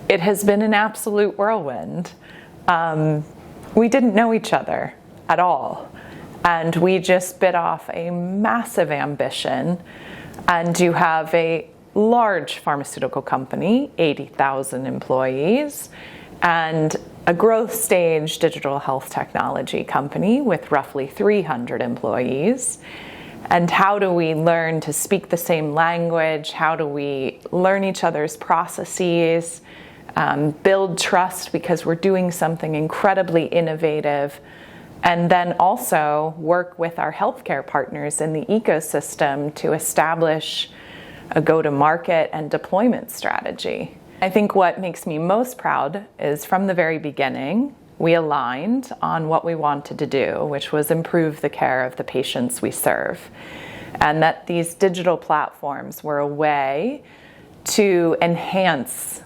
it has been an absolute whirlwind. We didn't know each other at all, and we just bit off a massive ambition. And you have a large pharmaceutical company, 80,000 employees, and a growth stage digital health technology company with roughly 300 employees. And how do we learn to speak the same language? How do we learn each other's processes, build trust because we're doing something incredibly innovative, and then also work with our healthcare partners in the ecosystem to establish a go-to-market and deployment strategy. I think what makes me most proud is from the very beginning, we aligned on what we wanted to do, which was improve the care of the patients we serve. And that these digital platforms were a way to enhance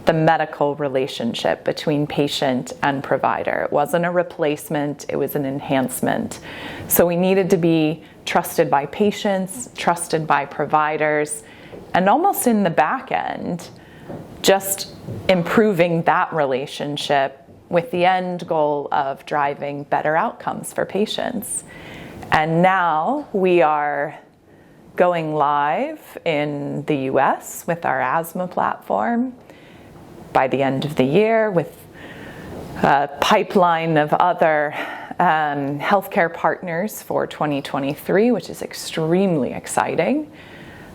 the medical relationship between patient and provider. It wasn't a replacement, it was an enhancement. So we needed to be trusted by patients, trusted by providers, and almost in the back end, just improving that relationship with the end goal of driving better outcomes for patients. And now we are going live in the US with our asthma platform by the end of the year, with a pipeline of other healthcare partners for 2023, which is extremely exciting.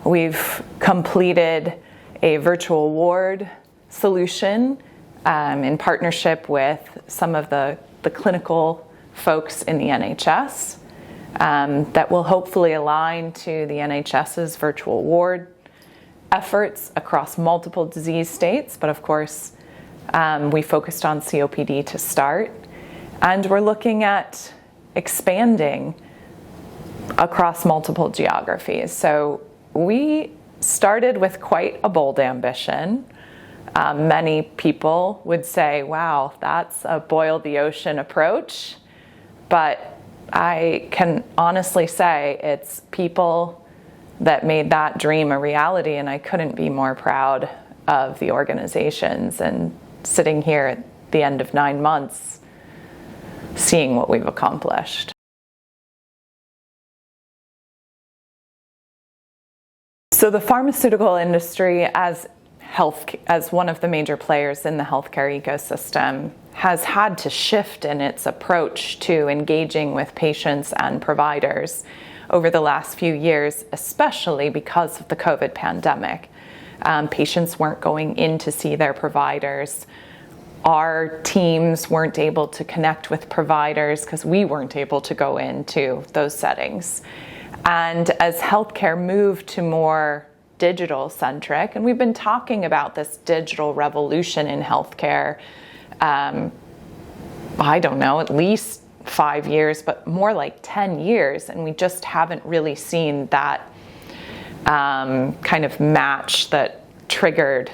We've completed a virtual ward solution in partnership with some of the clinical folks in the NHS that will hopefully align to the NHS's virtual ward efforts across multiple disease states. But of course, we focused on COPD to start. And we're looking at expanding across multiple geographies. So we started with quite a bold ambition. Many people would say, wow, that's a boil the ocean approach. But I can honestly say it's people that made that dream a reality, and I couldn't be more proud of the organizations and sitting here at the end of 9 months, seeing what we've accomplished. So the pharmaceutical industry as one of the major players in the healthcare ecosystem has had to shift in its approach to engaging with patients and providers over the last few years, especially because of the COVID pandemic. Patients weren't going in to see their providers. Our teams weren't able to connect with providers because we weren't able to go into those settings. And as healthcare moved to more digital centric, and we've been talking about this digital revolution in healthcare, I don't know, at least 5 years, but more like 10 years, and we just haven't really seen that kind of match that triggered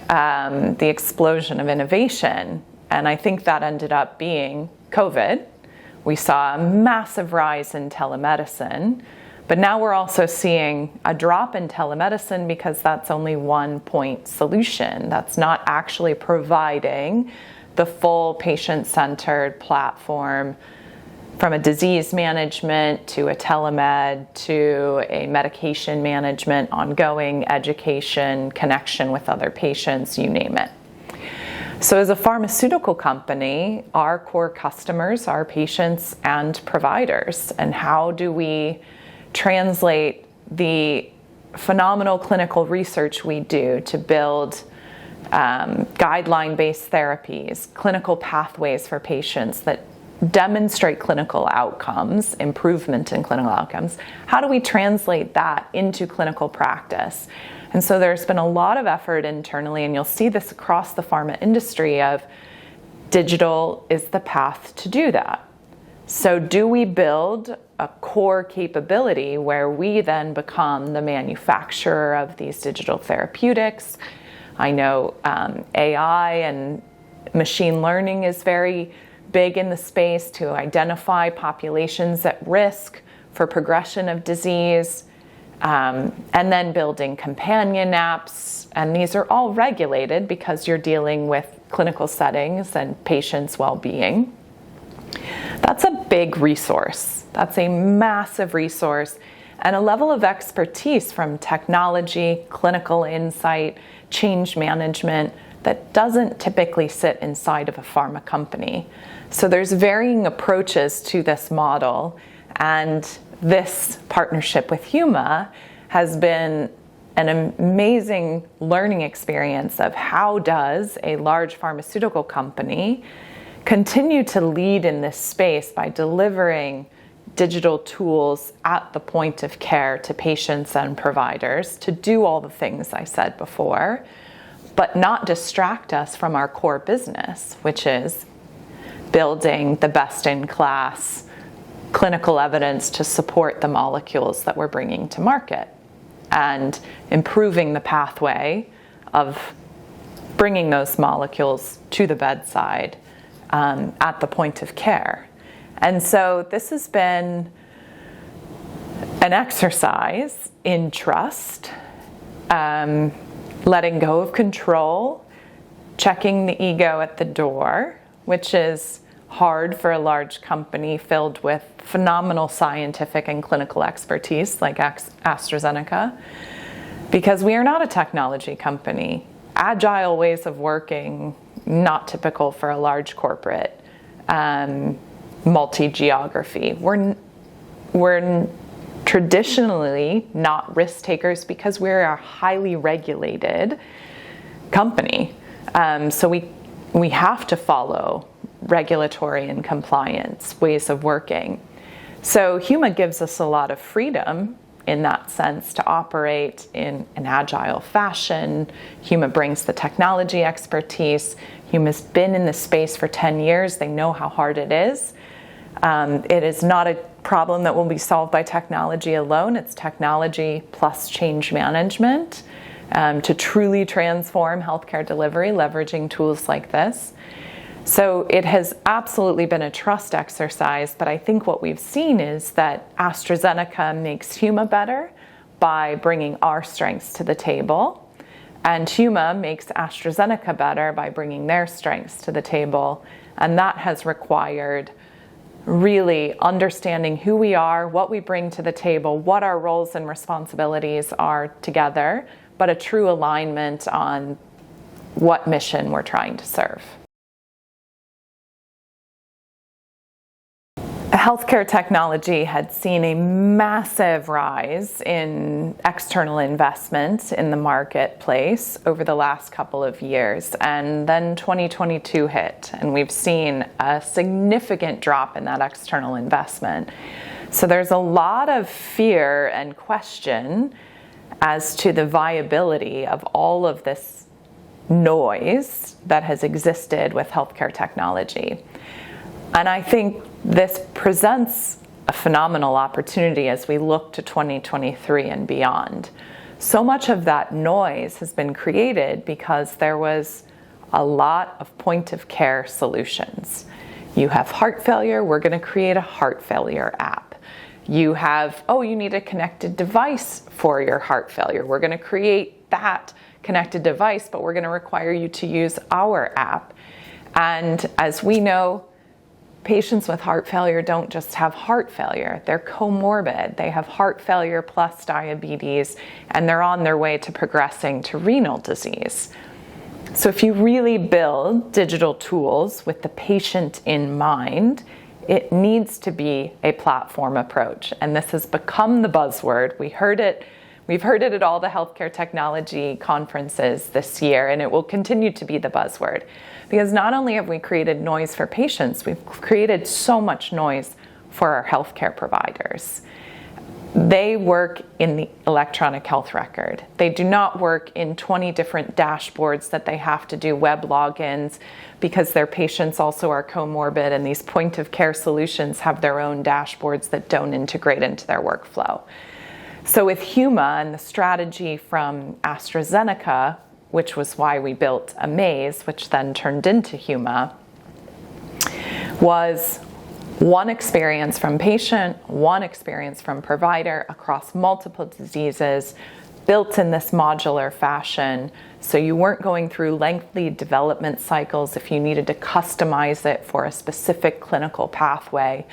the explosion of innovation. And I think that ended up being COVID. We saw a massive rise in telemedicine, but now we're also seeing a drop in telemedicine because that's only one point solution. That's not actually providing the full patient-centered platform from a disease management to a telemed to a medication management, ongoing education, connection with other patients, you name it. So as a pharmaceutical company, our core customers are patients and providers. And how do we translate the phenomenal clinical research we do to build guideline-based therapies, clinical pathways for patients that demonstrate clinical outcomes, improvement in clinical outcomes? How do we translate that into clinical practice? And so there's been a lot of effort internally, and you'll see this across the pharma industry, of digital is the path to do that. So do we build a core capability where we then become the manufacturer of these digital therapeutics? I know AI and machine learning is very big in the space to identify populations at risk for progression of disease. and then building companion apps. And these are all regulated because you're dealing with clinical settings and patients' well-being. That's a big resource. That's a massive resource and a level of expertise from technology, clinical insight, change management that doesn't typically sit inside of a pharma company. So there's varying approaches to this model, and this partnership with Huma has been an amazing learning experience of how does a large pharmaceutical company continue to lead in this space by delivering digital tools at the point of care to patients and providers to do all the things I said before, but not distract us from our core business, which is building the best-in-class clinical evidence to support the molecules that we're bringing to market and improving the pathway of bringing those molecules to the bedside at the point of care. And so this has been an exercise in trust, letting go of control, checking the ego at the door, which is hard for a large company filled with phenomenal scientific and clinical expertise like AstraZeneca, because we are not a technology company. Agile ways of working, not typical for a large corporate, multi-geography. We're traditionally not risk takers because we're a highly regulated company. So we have to follow regulatory and compliance ways of working. So Huma gives us a lot of freedom in that sense to operate in an agile fashion. Huma brings the technology expertise. Huma's been in this space for 10 years. They know how hard it is. It is not a problem that will be solved by technology alone. It's technology plus change management to truly transform healthcare delivery, leveraging tools like this. So it has absolutely been a trust exercise, but I think what we've seen is that AstraZeneca makes Huma better by bringing our strengths to the table, and Huma makes AstraZeneca better by bringing their strengths to the table, and that has required really understanding who we are, what we bring to the table, what our roles and responsibilities are together, but a true alignment on what mission we're trying to serve. Healthcare technology had seen a massive rise in external investment in the marketplace over the last couple of years, and then 2022 hit, and we've seen a significant drop in that external investment. So there's a lot of fear and question as to the viability of all of this noise that has existed with healthcare technology. And I think this presents a phenomenal opportunity as we look to 2023 and beyond. So much of that noise has been created because there was a lot of point of care solutions. You have heart failure, we're going to create a heart failure app. You have, you need a connected device for your heart failure. We're going to create that connected device, but we're going to require you to use our app. And as we know, patients with heart failure don't just have heart failure, they're comorbid. They have heart failure plus diabetes, and they're on their way to progressing to renal disease. So if you really build digital tools with the patient in mind, it needs to be a platform approach. And this has become the buzzword. We've heard it at all the healthcare technology conferences this year, and it will continue to be the buzzword. Because not only have we created noise for patients, we've created so much noise for our healthcare providers. They work in the electronic health record. They do not work in 20 different dashboards that they have to do web logins because their patients also are comorbid, and these point of care solutions have their own dashboards that don't integrate into their workflow. So with Huma and the strategy from AstraZeneca, which was why we built Amaze, which then turned into Huma, was one experience from patient, one experience from provider across multiple diseases, built in this modular fashion, so you weren't going through lengthy development cycles if you needed to customize it for a specific clinical pathway.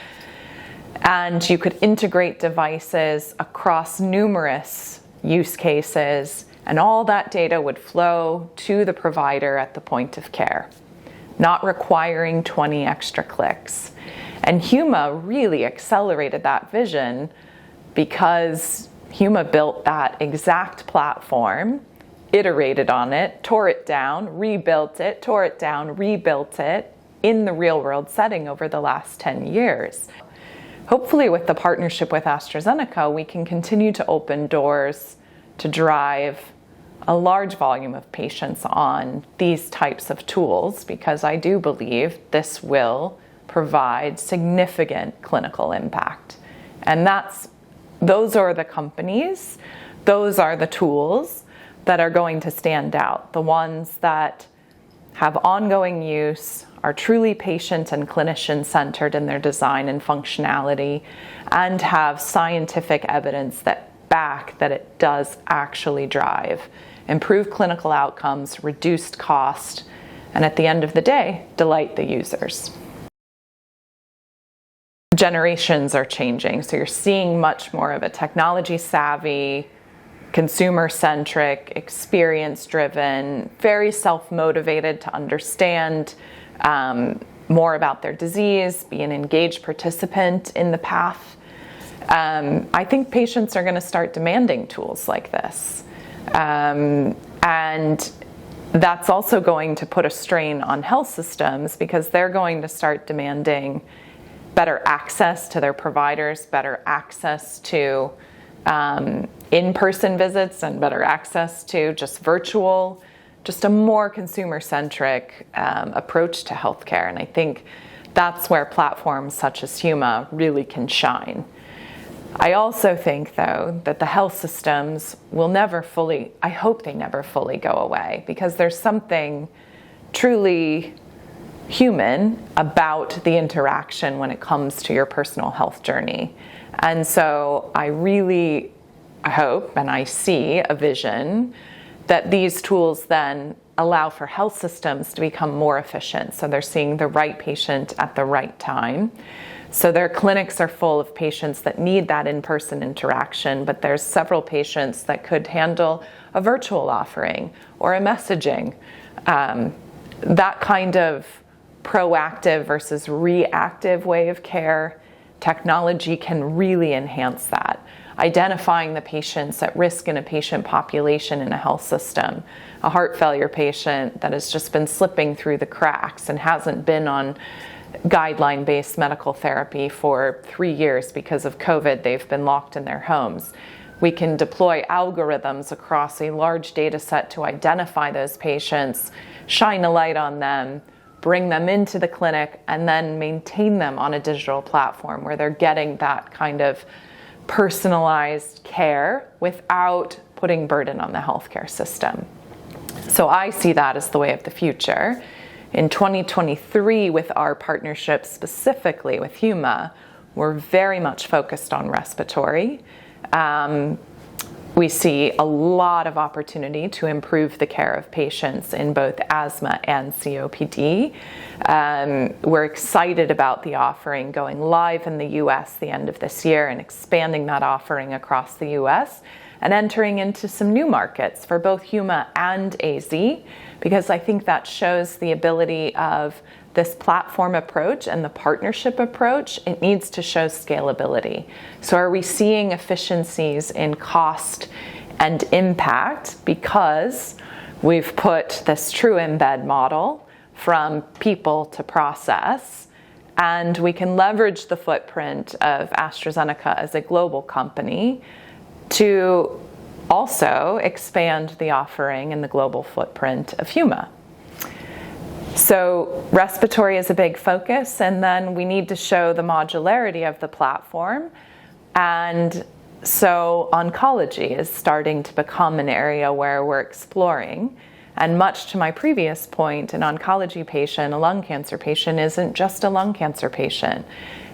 And you could integrate devices across numerous use cases, and all that data would flow to the provider at the point of care, not requiring 20 extra clicks. And Huma really accelerated that vision because Huma built that exact platform, iterated on it, tore it down, rebuilt it, tore it down, rebuilt it in the real world setting over the last 10 years. Hopefully with the partnership with AstraZeneca, we can continue to open doors to drive a large volume of patients on these types of tools, because I do believe this will provide significant clinical impact. And those are the companies, those are the tools that are going to stand out. The ones that have ongoing use, are truly patient and clinician centered in their design and functionality, and have scientific evidence that it does actually drive improved clinical outcomes, reduced cost, and at the end of the day, delight the users. Generations are changing, so you're seeing much more of a technology savvy, consumer-centric, experience-driven, very self-motivated to understand more about their disease, be an engaged participant in the path. I think patients are going to start demanding tools like this. And that's also going to put a strain on health systems, because they're going to start demanding better access to their providers, better access to in-person visits, and better access to just virtual, just a more consumer-centric approach to healthcare. And I think that's where platforms such as Huma really can shine. I also think, though, that the health systems will never fully, I hope they never fully go away, because there's something truly human about the interaction when it comes to your personal health journey. And so I really hope, and I see a vision, that these tools then allow for health systems to become more efficient. So they're seeing the right patient at the right time. So their clinics are full of patients that need that in-person interaction, but there's several patients that could handle a virtual offering or a messaging. That kind of proactive versus reactive way of care, technology can really enhance that. Identifying the patients at risk in a patient population in a health system, a heart failure patient that has just been slipping through the cracks and hasn't been on guideline-based medical therapy for 3 years because of COVID, they've been locked in their homes. We can deploy algorithms across a large data set to identify those patients, shine a light on them, bring them into the clinic, and then maintain them on a digital platform where they're getting that kind of personalized care without putting burden on the healthcare system. So I see that as the way of the future. In 2023, with our partnership specifically with Huma, we're very much focused on respiratory. We see a lot of opportunity to improve the care of patients in both asthma and COPD. We're excited about the offering going live in the US the end of this year and expanding that offering across the US and entering into some new markets for both Huma and AZ, because I think that shows the ability of this platform approach and the partnership approach. It needs to show scalability. So are we seeing efficiencies in cost and impact because we've put this true embed model from people to process, and we can leverage the footprint of AstraZeneca as a global company to also expand the offering and the global footprint of Huma. So respiratory is a big focus, and then we need to show the modularity of the platform. And so oncology is starting to become an area where we're exploring. And much to my previous point, an oncology patient, a lung cancer patient, isn't just a lung cancer patient.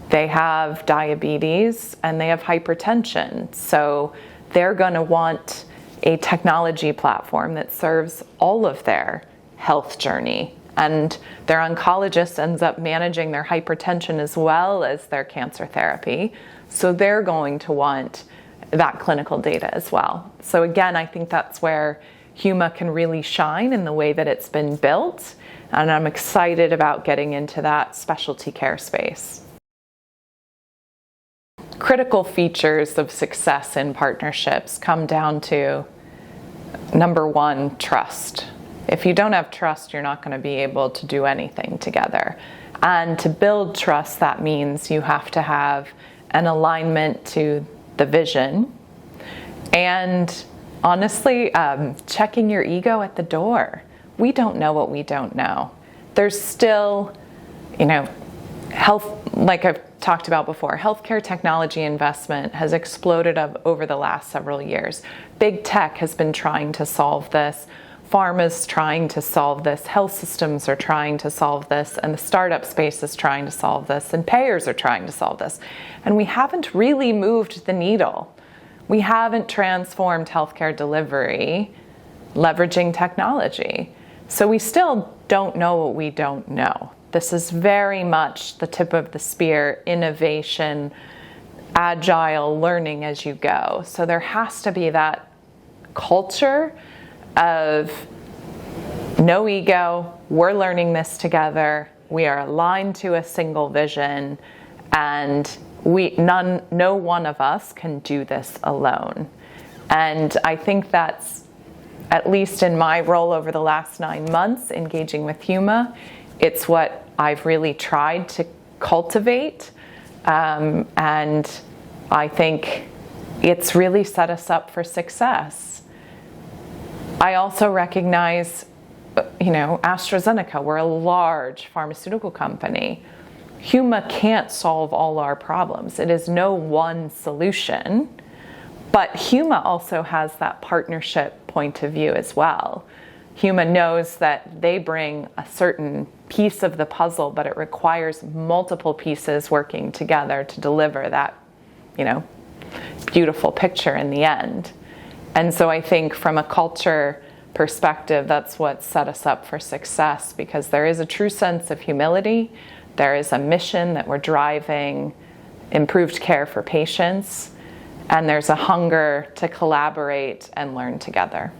They have diabetes and they have hypertension. So they're going to want a technology platform that serves all of their health journey. And their oncologist ends up managing their hypertension as well as their cancer therapy. So they're going to want that clinical data as well. So again, I think that's where Huma can really shine in the way that it's been built. And I'm excited about getting into that specialty care space. Critical features of success in partnerships come down to, number one, trust. If you don't have trust, you're not going to be able to do anything together. And to build trust, that means you have to have an alignment to the vision. And honestly, checking your ego at the door. We don't know what we don't know. There's still, health, like I've talked about before, healthcare technology investment has exploded over the last several years. Big tech has been trying to solve this. Pharma's trying to solve this. Health systems are trying to solve this. And the startup space is trying to solve this. And payers are trying to solve this. And we haven't really moved the needle. We haven't transformed healthcare delivery leveraging technology. So we still don't know what we don't know. This is very much the tip of the spear, innovation, agile learning as you go. So there has to be that culture of no ego, we're learning this together, we are aligned to a single vision, and no one of us can do this alone. And I think that's, at least in my role over the last 9 months engaging with Huma, it's what I've really tried to cultivate. And I think it's really set us up for success. I also recognize, AstraZeneca, we're a large pharmaceutical company. Huma can't solve all our problems. It is no one solution, but Huma also has that partnership point of view as well. Huma knows that they bring a certain piece of the puzzle, but it requires multiple pieces working together to deliver that, beautiful picture in the end. And so I think from a culture perspective, that's what set us up for success, because there is a true sense of humility. There is a mission that we're driving improved care for patients, and there's a hunger to collaborate and learn together.